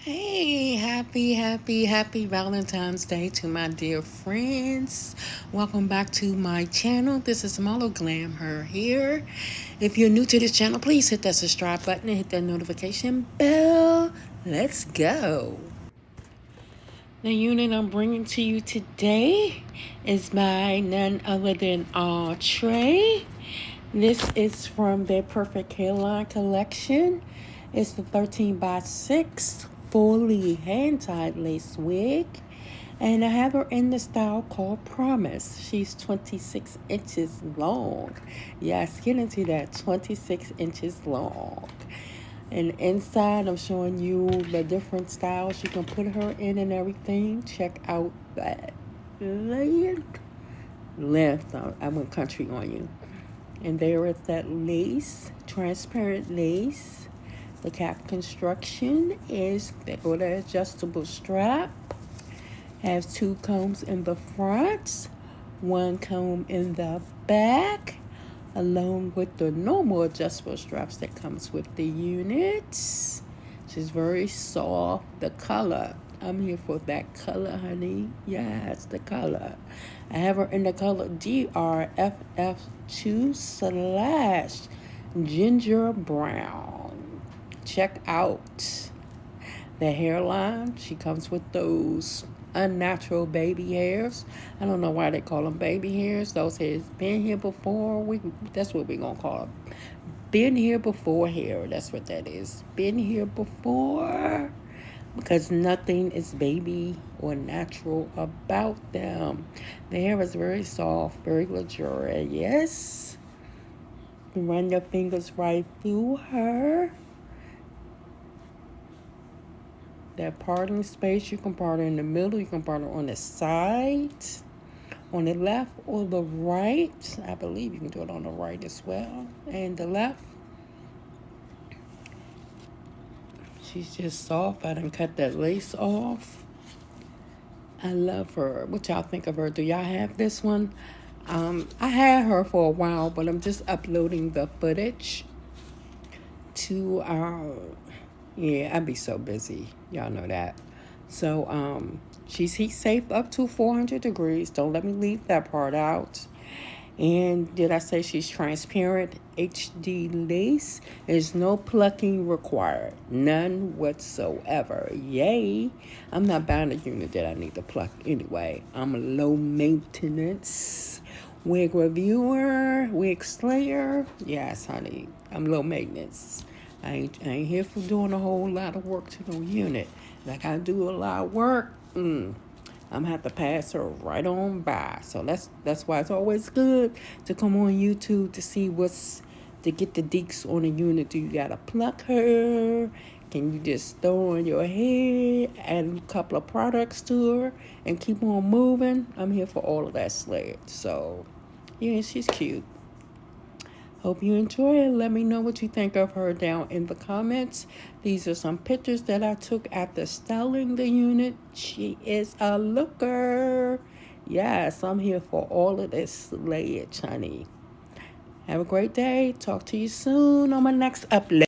Hey, happy Valentine's Day to my dear friends. Welcome back to my channel. This is Marlo Glam Her here. If you're new to this channel, please hit that subscribe button and hit that notification bell. Let's go. The unit I'm bringing to you today is by none other than Outre. This is from their Perfect Hairline collection. It's the 13x6 fully hand-tied lace wig. And I have her in the style called Promise. She's 26 inches long. Yes, get into that, 26 inches long. And inside, I'm showing you the different styles you can put her in and everything. Check out that length. I went country on you. And there is that lace, transparent lace. The cap construction is the adjustable strap. Has 2 combs in the front, 1 comb in the back, along with the normal adjustable straps that comes with the units. She's very soft. The color, I'm here for that color, honey. Yes, the color. I have her in the color DRFF2 / ginger brown. Check out the hairline. She comes with those unnatural baby hairs. I don't know why they call them baby hairs. Those hairs been here before. That's what we're gonna call them. Been here before hair. That's what that is. Been here before. Because nothing is baby or natural about them. The hair is very soft, very luxurious. You run your fingers right through her. That parting space, you can part it in the middle, you can part it on the side, on the left or the right. I believe you can do it on the right as well, and the left. She's just soft. I done cut that lace off. I love her. What y'all think of her? Do y'all have this one? I had her for a while, but I'm just uploading the footage to yeah, I'd be so busy. Y'all know that. So, she's heat safe up to 400 degrees. Don't let me leave that part out. And did I say she's transparent? HD lace. There's no plucking required. None whatsoever. Yay. I'm not buying a unit that I need to pluck anyway. I'm a low maintenance wig reviewer, wig slayer. Yes, honey. I'm low maintenance. I ain't here for doing a whole lot of work to no unit. Like I do a lot of work, I'm gonna have to pass her right on by. So that's why it's always good to come on YouTube to see to get the deeks on a unit. Do you gotta pluck her? Can you just throw on your head, add a couple of products to her, and keep on moving? I'm here for all of that slayage. So, yeah, she's cute. Hope you enjoy it. Let me know what you think of her down in the comments. These are some pictures that I took after styling the unit. She is a looker. Yes, I'm here for all of this slayage, honey. Have a great day. Talk to you soon on my next upload.